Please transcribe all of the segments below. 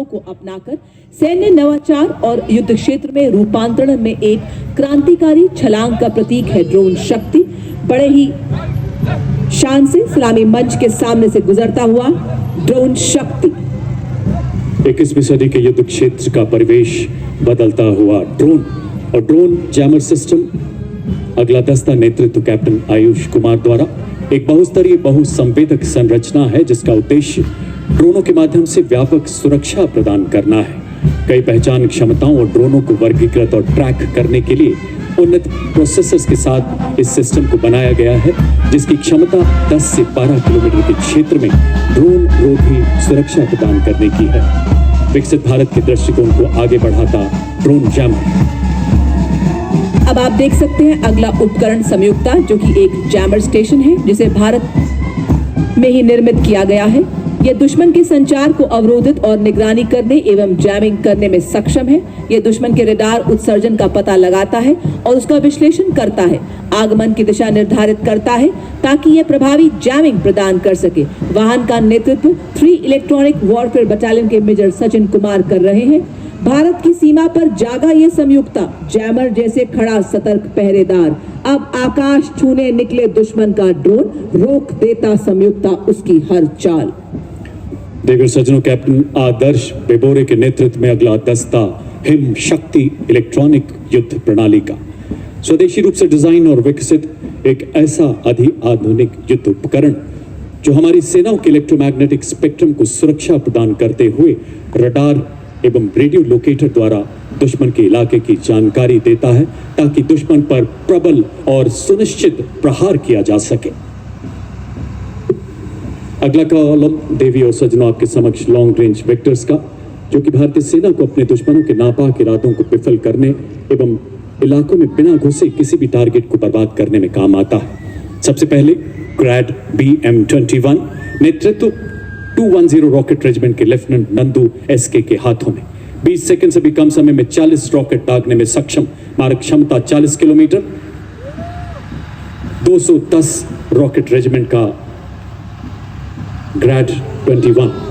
को अपनाकर सैन्य नवाचार और युद्ध क्षेत्र में रूपांतरण में एक क्रांतिकारी छलांग का प्रतीक है ड्रोन शक्ति। बड़े ही शान से सलामी मंच के सामने से गुजरता हुआ ड्रोन शक्ति। 21वीं सदी के युद्ध क्षेत्र का परिवेश बदलता हुआ ड्रोन और ड्रोन जैमर सिस्टम। अगला दस्ता नेतृत्व कैप्टन आयुष कुमार द्वारा एक बहुस्तरीय बहुसंवेदक संरचना है जिसका उद्देश्य ड्रोनों के माध्यम से व्यापक सुरक्षा प्रदान करना है। कई पहचान क्षमताओं और ड्रोनों को वर्गीकृत और ट्रैक करने के लिए उन्नत प्रोसेसर्स के साथ इस सिस्टम को बनाया गया है जिसकी क्षमता 10 से 12 किलोमीटर के क्षेत्र में ड्रोन रोधी सुरक्षा प्रदान करने की है। विकसित भारत के दृष्टिकोण को आगे बढ़ाता ड्रोन जैमर। अब आप देख सकते हैं अगला उपकरण संयुक्ता, जो कि एक जैमर स्टेशन है जिसे भारत में ही निर्मित किया गया है। यह दुश्मन के संचार को अवरोधित और निगरानी करने एवं जैमिंग करने में सक्षम है। यह दुश्मन के रडार उत्सर्जन का पता लगाता है और उसका विश्लेषण करता है, आगमन की दिशा निर्धारित करता है ताकि यह प्रभावी जैमिंग प्रदान कर सके। वाहन का नेतृत्व 3 इलेक्ट्रॉनिक वॉरफेयर बटालियन के मेजर सचिन कुमार कर रहे हैं। भारत की सीमा पर जागा ये संयुक्ता जैमर जैसे खड़ा सतर्क पहरेदार। अब आकाश छूने निकले दुश्मन का ड्रोन रोक देता संयुक्ता उसकी हर चाल। देगर सज्जनों, कैप्टन आदर्श बेबोरे के नेतृत्व में अगला दस्ता हिम शक्ति इलेक्ट्रॉनिक युद्ध प्रणाली का स्वदेशी रूप से डिजाइन और विकसित एक ऐसा आधुनिक युद्ध उपकरण जो हमारी सेनाओं के इलेक्ट्रोमैग्नेटिक स्पेक्ट्रम को सुरक्षा प्रदान करते हुए रडार एवं रेडियो लोकेटर द्वारा दुश्मन के इलाके की जानकारी देता है ताकि दुश्मन पर प्रबल और सुनिश्चित प्रहार किया जा सके। अगला कॉलम देवी और सज्जनों आपके समक्ष लॉन्ग रेंज वेक्टर्स का, जो कि भारतीय सेना को अपने दुश्मनों के नापाक इरादों को विफल करने एवं इलाकों में बिना घुसे किसी भी टारगेट को बर्बाद करने में काम आता है। सबसे पहले ग्रैड BM-21 नेतृत्व 210 रॉकेट रेजिमेंट के लेफ्टिनेंट नंदू SK के हाथों में 20 सेकंड से भी कम समय में 40 रॉकेट दागने में सक्षम, मारक क्षमता 40 किलोमीटर, 210 रॉकेट रेजिमेंट का ग्रैड 21।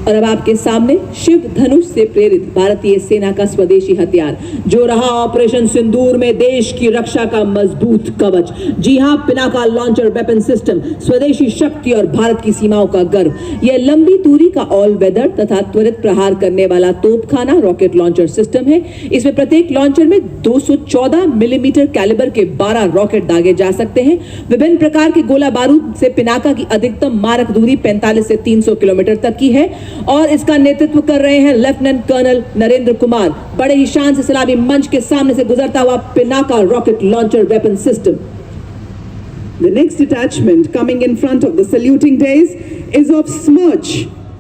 और अब आपके सामने शिव धनुष से प्रेरित भारतीय सेना का स्वदेशी हथियार जो रहा ऑपरेशन सिंदूर में देश की रक्षा का मजबूत कवच। जी हां, पिनाका लॉन्चर वेपन सिस्टम, स्वदेशी शक्ति और भारत की सीमाओं का गर्व। यह लंबी दूरी का ऑल वेदर तथा त्वरित प्रहार करने वाला तोपखाना रॉकेट लॉन्चर सिस्टम है। इसमें प्रत्येक लॉन्चर में 214 मिलीमीटर कैलिबर के 12 रॉकेट दागे जा सकते हैं। विभिन्न प्रकार के गोला बारूद से पिनाका की अधिकतम मारक दूरी 45 से 300 किलोमीटर तक की है और इसका नेतृत्व कर रहे हैं लेफ्टिनेंट कर्नल नरेंद्र कुमार। बड़े ही शान से सलामी मंच के सामने से गुजरता हुआ Pinaka rocket launcher weapon system. The next detachment coming in front of the saluting days is of Smirch.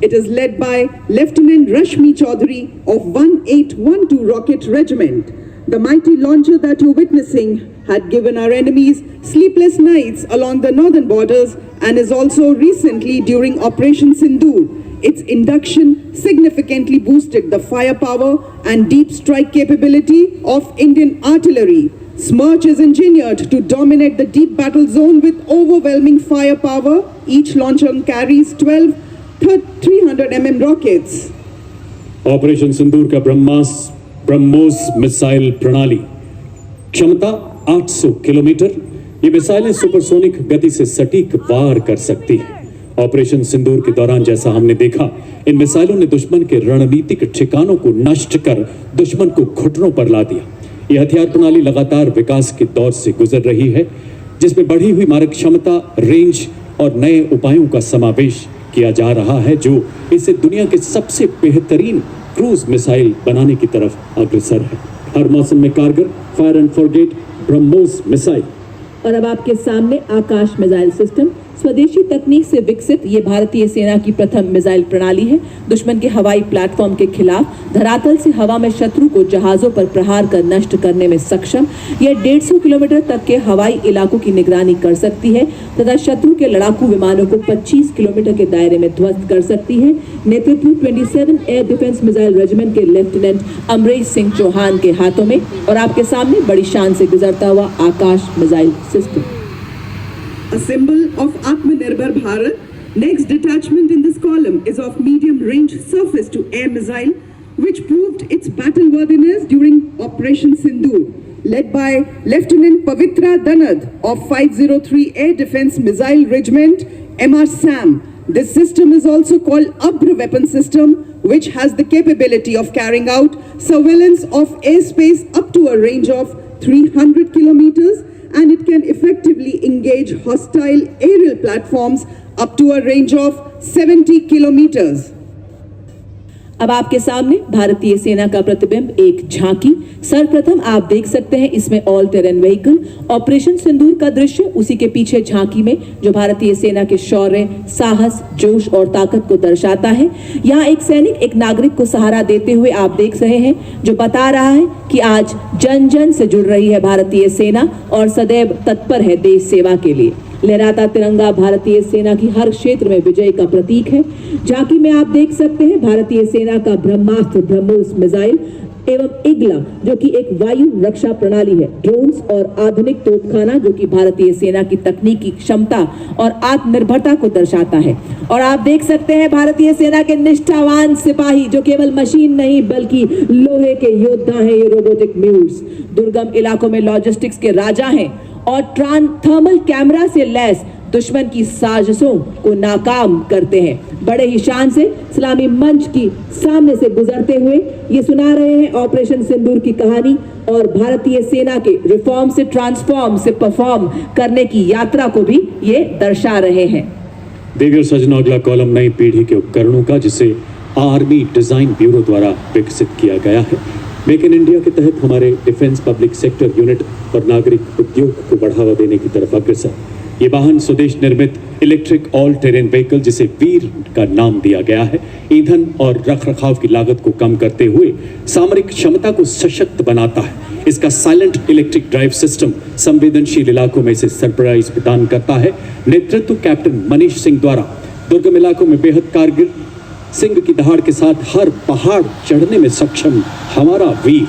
It is led by Lieutenant Rashmi Chaudhary of 1812 Rocket Regiment. The mighty launcher that you're witnessing had given our enemies sleepless nights along the northern borders and is also recently during Operation Sindoor. Its induction significantly boosted the firepower and deep strike capability of Indian artillery. Smirch is engineered to dominate the deep battle zone with overwhelming firepower. Each launcher carries 12 300 mm rockets. Operation सिंदूर का BrahMos missile प्रणाली, क्षमता 800 kilometre. ये मिसाइलें supersonic गति से सटीक वार कर सकती हैं। ऑपरेशन सिंदूर के दौरान जैसा हमने देखा, इन मिसाइलों ने दुश्मन के रणनीतिक ठिकानों को नष्ट कर दुश्मन को घुटनों पर ला दिया। यह हथियार प्रणाली लगातार विकास के दौर से गुजर रही है जिसमें बढ़ी हुई मारक क्षमता, रेंज और नए उपायों का समावेश किया जा रहा है जो इसे दुनिया के सबसे बेहतरीन क्रूज मिसाइल बनाने की तरफ अग्रसर है। हर मौसम में कारगर fire and forget BrahMos missile. और अब आपके सामने आकाश मिसाइल सिस्टम, स्वदेशी तकनीक से विकसित ये भारतीय सेना की प्रथम मिसाइल प्रणाली है। दुश्मन के हवाई प्लेटफॉर्म के खिलाफ धरातल से हवा में शत्रु को जहाजों पर प्रहार कर नष्ट करने में सक्षम। यह 150 किलोमीटर तक के हवाई इलाकों की निगरानी कर सकती है तथा शत्रु के लड़ाकू विमानों को 25 किलोमीटर के दायरे में ध्वस्त कर सकती है। नेतृत्व 27 एयर डिफेंस मिसाइल रेजिमेंट के लेफ्टिनेंट अमरेश सिंह चौहान के हाथों में। और आपके सामने बड़ी शान से गुजरता हुआ Akash missile system. A symbol of Atmanirbhar Bharat, Next detachment in this column is of medium-range surface-to-air missile, which proved its battle-worthiness during Operation Sindoor, led by Lieutenant Pavitra Danad of 503 Air Defence Missile Regiment, MR SAM. This system is also called Abra weapon system, which has the capability of carrying out surveillance of airspace up to a range of 300 kilometers, and it can effectively engage hostile aerial platforms up to a range of 70 kilometers. अब आपके सामने भारतीय सेना का प्रतिबिंब एक झांकी। सर्वप्रथम आप देख सकते हैं इसमें ऑल टेरेन व्हीकल ऑपरेशन सिंदूर का दृश्य, उसी के पीछे झांकी में जो भारतीय सेना के शौर्य, साहस, जोश और ताकत को दर्शाता है। यहाँ एक सैनिक एक नागरिक को सहारा देते हुए आप देख रहे हैं, जो बता रहा है कि आज जन जन से जुड़ रही है भारतीय सेना और सदैव तत्पर है देश सेवा के लिए। लहराता तिरंगा भारतीय सेना की हर क्षेत्र में विजय का प्रतीक है। झांकी में आप देख सकते हैं भारतीय सेना का ब्रह्मास्त्र ब्रह्मोस मिसाइल एवं इग्ला, जो कि एक वायु रक्षा प्रणाली है, ड्रोन्स और आधुनिक तोपखाना जो कि भारतीय सेना की तकनीकी क्षमता और आत्मनिर्भरता को दर्शाता है। और आप देख सकते हैं भारतीय सेना के निष्ठावान सिपाही जो केवल मशीन नहीं बल्कि लोहे के योद्धा हैं। ये रोबोटिक म्यूट्स दुर्गम इलाकों में लॉजिस्टिक्स के राजा हैं और थर्मल कैमरा से लैस दुश्मन की साजिशों को नाकाम करते हैं। बड़े ही शान से सलामी मंच की सामने से गुजरते हुए ये सुना रहे हैं ऑपरेशन सिंदूर की कहानी और भारतीय सेना के रिफॉर्म से ट्रांसफॉर्म से परफॉर्म करने की यात्रा को भी ये दर्शा रहे हैं। देवियर सजनों, अगला कॉलम नई पीढ़ी के उपकरणों का, जिसे आर्मी डिजाइन ब्यूरो द्वारा विकसित किया गया है। मेक इन इंडिया के तहत हमारे डिफेंस पब्लिक सेक्टर यूनिट और नागरिक उद्योग को बढ़ावा देने की तरफ अग्रसर। ये वाहन स्वदेश निर्मित इलेक्ट्रिक ऑल टेरेन व्हीकल, जिसे वीर का नाम दिया गया है, ईंधन और रखरखाव की लागत को कम करते हुए सामरिक क्षमता को सशक्त बनाता है। इसका साइलेंट इलेक्ट्रिक ड्राइव सिस्टम संवेदनशील इलाकों में इसे सरप्राइज प्रदान करता है। नेतृत्व कैप्टन मनीष सिंह द्वारा दुर्गम इलाकों में बेहद कारगर सिंह की दहाड़ के साथ हर पहाड़ चढ़ने में सक्षम हमारा वीर।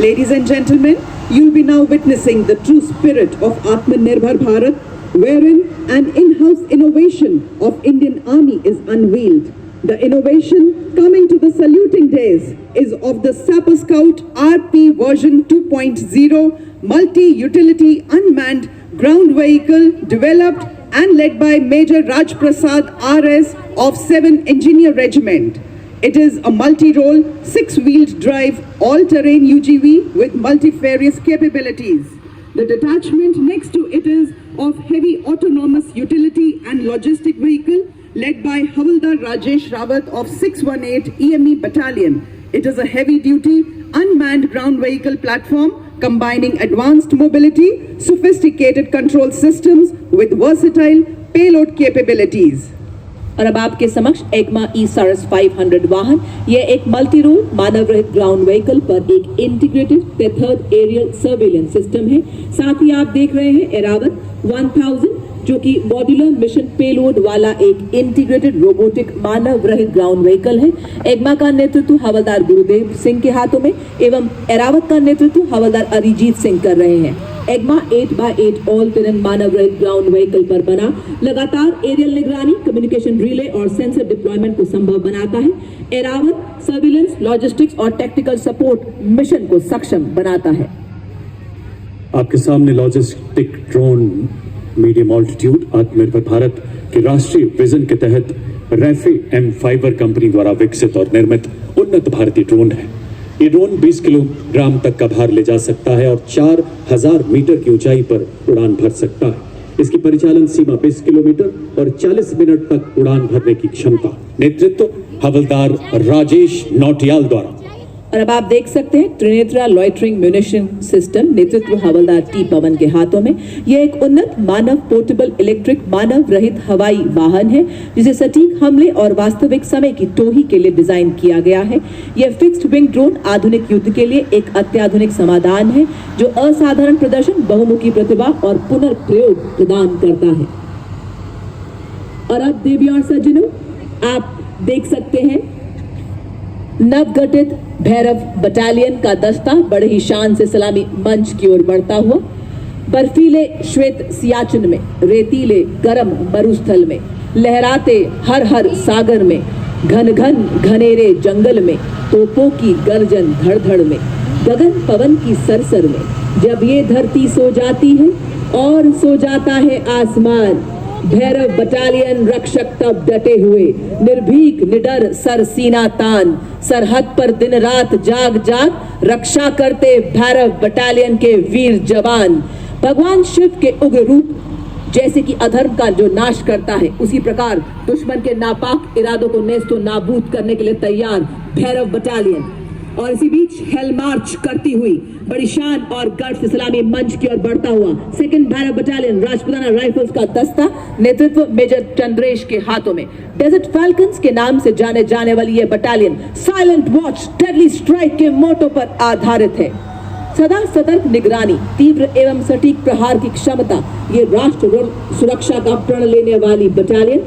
Ladies and gentlemen, you'll be now witnessing the true spirit of Atmanirbhar Bharat, wherein an in-house innovation of Indian Army is unveiled. The innovation coming to the saluting days is of the Sapper Scout RP version 2.0 multi-utility unmanned ground vehicle developed and led by Major Raj Prasad RS of 7 Engineer Regiment. It is a multi-role, 6-wheeled drive, all-terrain UGV with multifarious capabilities. The detachment next to it is of heavy autonomous utility and logistic vehicle led by Havildar Rajesh Rawat of 618 EME Battalion. It is a heavy-duty, unmanned ground vehicle platform combining advanced mobility, sophisticated control systems with versatile payload capabilities. और अब आपके समक्ष एग्मा ई-सारस 500 वाहन, यह एक multi role मानव रहित ground vehicle पर एक integrated tethered aerial surveillance system है। साथ ही आप देख रहे हैं एरावत 1000 जो कि मॉड्यूलर मिशन पेलोड वाला एक इंटीग्रेटेड रोबोटिक मानव रहित ग्राउंड व्हीकल है। एग्मा का नेतृत्व हवलदार गुरुदेव सिंह के हाथों में एवं एरावत का नेतृत्व हवलदार अरिजीत सिंह कर रहे हैं। एग्मा 8x8 ऑल टेरेन मानव रहित ग्राउंड व्हीकल पर बना लगातार एरियल निगरानी, कम्युनिकेशन रिले और सेंसर डिप्लॉयमेंट को संभव बनाता है। एरावत सर्विलेंस, लॉजिस्टिक्स और टेक्निकल सपोर्ट मिशन को सक्षम बनाता है। आपके सामने लॉजिस्टिक ड्रोन मीडियम ऑल्टीट्यूड आत्मनिर्भर भारत के राष्ट्रीय विजन के तहत रैफे एम फाइबर कंपनी द्वारा विकसित और निर्मित उन्नत भारतीय ड्रोन है। ये ड्रोन 20 किलोग्राम तक का भार ले जा सकता है और 4000 मीटर की ऊंचाई पर उड़ान भर सकता है। इसकी परिचालन सीमा 20 किलोमीटर और 40 मिनट तक उड़ान भरने की क्षमता। नेतृत्व हवलदार राजेश नौटियाल द्वारा। और अब आप देख सकते हैं त्रिनेत्रा लॉइटरिंग म्यूनिशन सिस्टम, नेतृत्व हवलदार टी पवन के हाथों में। यह एक उन्नत मानव पोर्टेबल इलेक्ट्रिक मानव रहित हवाई वाहन है जिसे सटीक हमले और वास्तविक समय की टोही के लिए डिजाइन किया गया है। यह फिक्स्ड विंग ड्रोन आधुनिक युद्ध के लिए एक अत्याधुनिक समाधान है जो असाधारण प्रदर्शन, बहुमुखी प्रतिभा और पुनर्प्रयोग प्रदान करता है। और अब देवी और सज्जनों, आप देख सकते हैं नवगठित भैरव बटालियन का दस्ता बड़े ही शान से सलामी मंच की ओर बढ़ता हुआ बर्फीले श्वेत सियाचिन में, रेतीले गर्म मरुस्थल में लहराते हर हर सागर में, घन घन घनेरे जंगल में, तोपों की गर्जन धड़ धड़ में, गगन पवन की सरसर में, जब ये धरती सो जाती है और सो जाता है आसमान, भैरव बटालियन रक्षक तब डटे हुए, निर्भीक निडर सर सीना तान, सरहद पर दिन रात जाग जाग रक्षा करते भैरव बटालियन के वीर जवान। भगवान शिव के उग्र रूप जैसे कि अधर्म का जो नाश करता है, उसी प्रकार दुश्मन के नापाक इरादों को नेस्तो नाबूद करने के लिए तैयार भैरव बटालियन। और इसी बीच हेल मार्च करती हुई बड़ी शान और गर्व से सलामी मंच की ओर बढ़ता हुआ second Bhairav battalion Rajputana rifles का दस्ता, नेतृत्व मेजर चंद्रेश के हाथों में। डेजर्ट फैल्कन्स के नाम से जाने जाने वाली यह battalion silent watch deadly strike के मोटो पर आधारित है। सदा सतर्क निगरानी, तीव्र एवं सटीक प्रहार की क्षमता, ये राष्ट्र सुरक्षा का प्रण लेने वाली बटालियन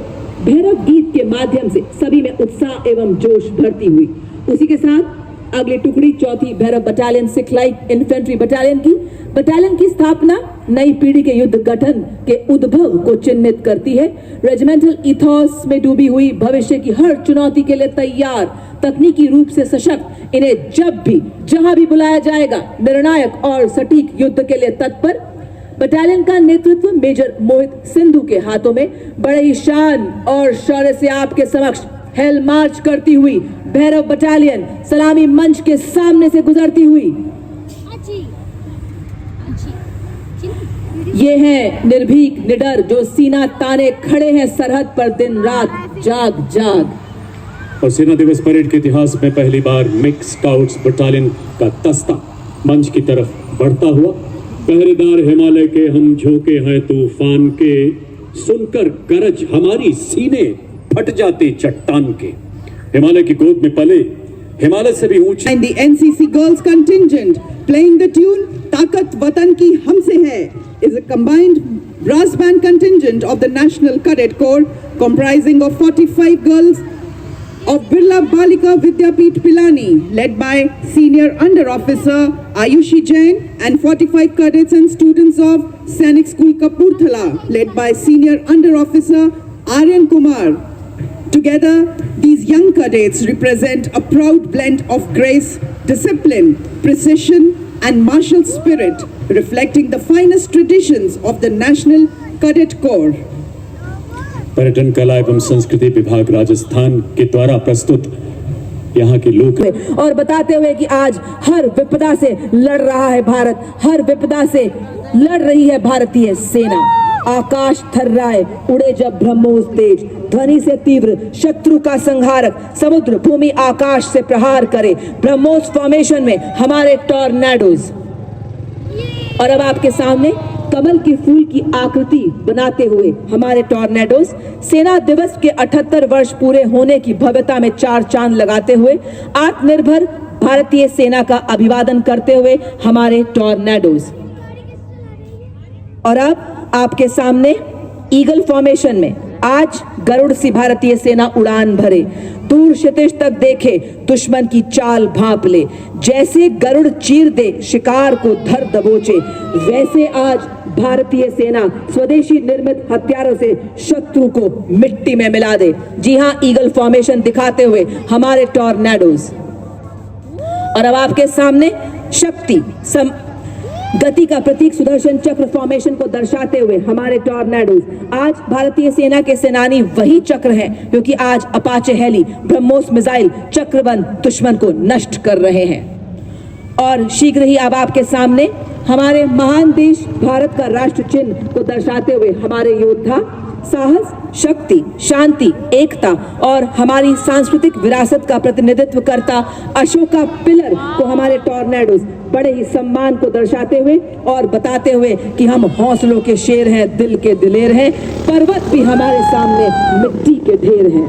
भैरव गीत के माध्यम से सभी में उत्साह एवं जोश भरती हुई। उसी के साथ अगली टुकड़ी चौथी Bhairav battalion Sikh light infantry battalion की स्थापना नई पीढ़ी के युद्ध गठन के उद्भव को चिन्हित करती है। रेजिमेंटल इथॉस में डूबी हुई, भविष्य की हर चुनौती के लिए तैयार, तकनीकी रूप से सशक्त, इन्हें जब भी जहां भी बुलाया जाएगा निर्णायक और सटीक युद्ध के लिए तत्पर। बटालियन का नेतृत्व मेजर मोहित सिंधु के हाथों में बड़े ही शान और शौर्य से आपके समक्ष हेल मार्च करती हुई भैरव बटालियन सलामी मंच के सामने से गुजरती हुई। ये हैं निर्भीक निडर जो सीना ताने खड़े हैं सरहद पर दिन रात जाग जाग। और सेना दिवस परेड के इतिहास में पहली बार मिक्स स्काउट्स बटालियन का दस्ता मंच की तरफ बढ़ता हुआ। पहरेदार हिमालय के हम झोंके हैं तूफान के, सुनकर गरज हमारी सीने फट जाते चट्टान के। हिमालय की गोद में पले, हिमालय से भी ऊंचे। And the NCC girls contingent playing the tune ताकत वतन की हमसे है is a combined brass band contingent of the National Cadet Corps comprising of 45 girls of Birla Balika Vidyapeeth Pilani led by Senior Under Officer Ayushi Jain and 45 cadets and students of Sainik School Kapurthala led by Senior Under Officer Aryan Kumar. Together, these young cadets represent a proud blend of grace, discipline, precision, and martial spirit, reflecting the finest traditions of the National Cadet Corps. पर्यटन कला एवं संस्कृति विभाग राजस्थान के द्वारा प्रस्तुत यहाँ के लोक और बताते हुए कि आज हर विपदा से लड़ रहा है भारत, हर विपदा से लड़ रही है भारतीय सेना। आकाश थर्राए, उड़े जब ब्रह्मोस तेज, ध्वनि से तीव्र शत्रु का संहारक, समुद्र भूमि आकाश से प्रहार करे, ब्रह्मोस फॉर्मेशन में हमारे टॉर्नेडोज। और अब आपके सामने कमल के फूल की आकृति बनाते हुए हमारे टॉर्नेडोज सेना दिवस के 78 वर्ष पूरे होने की भव्यता में चार चांद लगाते हुए आत्मनिर्भर भारतीय सेना का अभिवादन करते हुए हमारे टॉर्नेडोज। और अब आपके सामने ईगल फॉर्मेशन में आज गरुड़ सी भारतीय सेना उड़ान भरे, दूर क्षितिज तक देखे, दुश्मन की चाल भांप ले, जैसे गरुड़ चीर दे शिकार को धर दबोचे, वैसे आज भारतीय सेना स्वदेशी निर्मित हथियारों से शत्रु को मिट्टी में मिला दे। जी हां, ईगल फॉर्मेशन दिखाते हुए हमारे टॉर्नेडोज। और अब आपके सामने शक्ति गति का प्रतीक सुदर्शन चक्र फॉर्मेशन को दर्शाते हुए हमारे टॉर्नेडोज। आज भारतीय सेना के सेनानी वही चक्र हैं क्योंकि आज अपाचे हेली ब्रह्मोस मिसाइल चक्रबंद दुश्मन को नष्ट कर रहे हैं। और शीघ्र ही अब आपके सामने हमारे महान देश भारत का राष्ट्र चिन्ह को दर्शाते हुए हमारे योद्धा साहस, शक्ति, शांति, एकता और हमारी सांस्कृतिक विरासत का प्रतिनिधित्व करता अशोका पिलर को हमारे टॉर्नेडोज बड़े ही सम्मान को दर्शाते हुए और बताते हुए कि हम हौसलों के शेर हैं, दिल के दिलेर हैं, पर्वत भी हमारे सामने मिट्टी के ढेर हैं।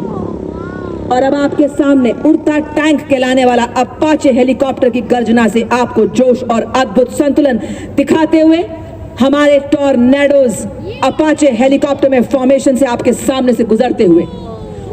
और अब आपके सामने उड़ता टैंक कहलाने वाला अपाचे हेलीकॉप्टर की गर्जना से आपको जोश और अद्भुत संतुलन दिखाते हुए हमारे टॉर्नेडोज अपाचे हेलीकॉप्टर में फॉर्मेशन से आपके सामने से गुजरते हुए।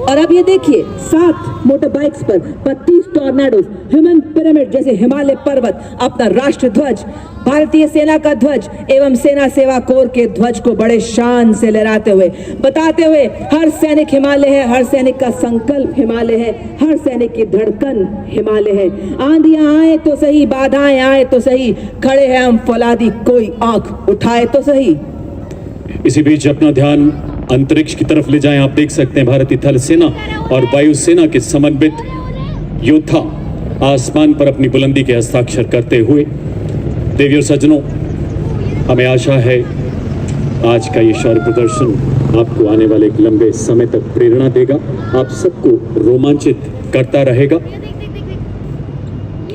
और अब ये देखिए 7 मोटर बाइक्स पर 32 टॉर्नेडोज, ह्यूमन पिरामिड जैसे हिमालय पर्वत, अपना राष्ट्र ध्वज, भारतीय सेना का ध्वज एवं सेना सेवा कोर के ध्वज को बड़े शान से लहराते हुए, बताते हुए हर सैनिक हिमालय है, हर सैनिक का संकल्प हिमालय है, हर सैनिक की धड़कन हिमालय है। आंधियां आए तो सही, बाधाएं आए तो सही, खड़े हैं हम फौलादी, कोई आंख उठाए तो सही। इसी बीच अपना ध्यान अंतरिक्ष की तरफ ले जाएं। आप देख सकते हैं भारतीय थल सेना और वायुसेना के समन्वित योद्धा आसमान पर अपनी बुलंदी के हस्ताक्षर करते हुए। देवियों सज्जनों, हमें आशा है आज का ये शौर्य प्रदर्शन आपको आने वाले एक लंबे समय तक प्रेरणा देगा, आप सबको रोमांचित करता रहेगा।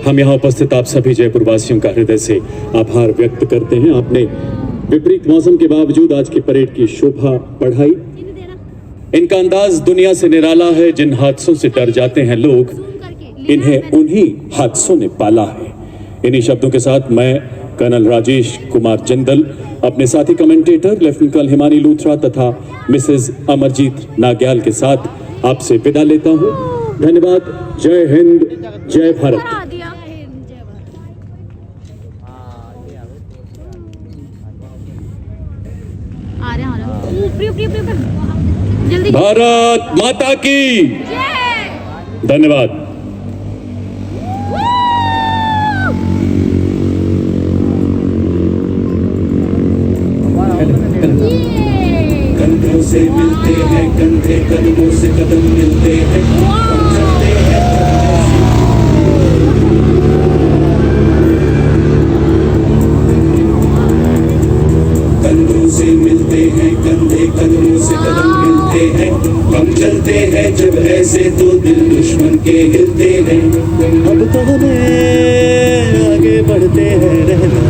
हम यहाँ उपस्थित आप सभी जयपुर वासियों का हृदय से आभार व्यक्त करते हैं। आपने विपरीत मौसम के बावजूद आज की परेड की शोभा बढ़ाई। इनका अंदाज दुनिया से निराला है। जिन हादसों से डर जाते हैं लोग, इन्हें उन्हीं हादसों ने पाला है। इन्हीं शब्दों के साथ मैं कर्नल राजेश कुमार जिंदल अपने साथी commentator lieutenant colonel Himani Luthra तथा मिसेस अमरजीत नाग्याल के साथ आपसे विदा लेता हूं। धन्यवाद। जय हिंद, जय भारत। जल्दी। भारत माता की धन्यवाद। कंधों से मिलते हैं कंधे, कदमों से कदम मिलते हैं, चलते हैं। कंधों से मिलते हैं कंधे, कदमों से कदम मिलते हैं, हम चलते हैं जब ऐसे तो दिल दुश्मन के हिलते हैं। अब तो हमें आगे बढ़ते हैं रहना।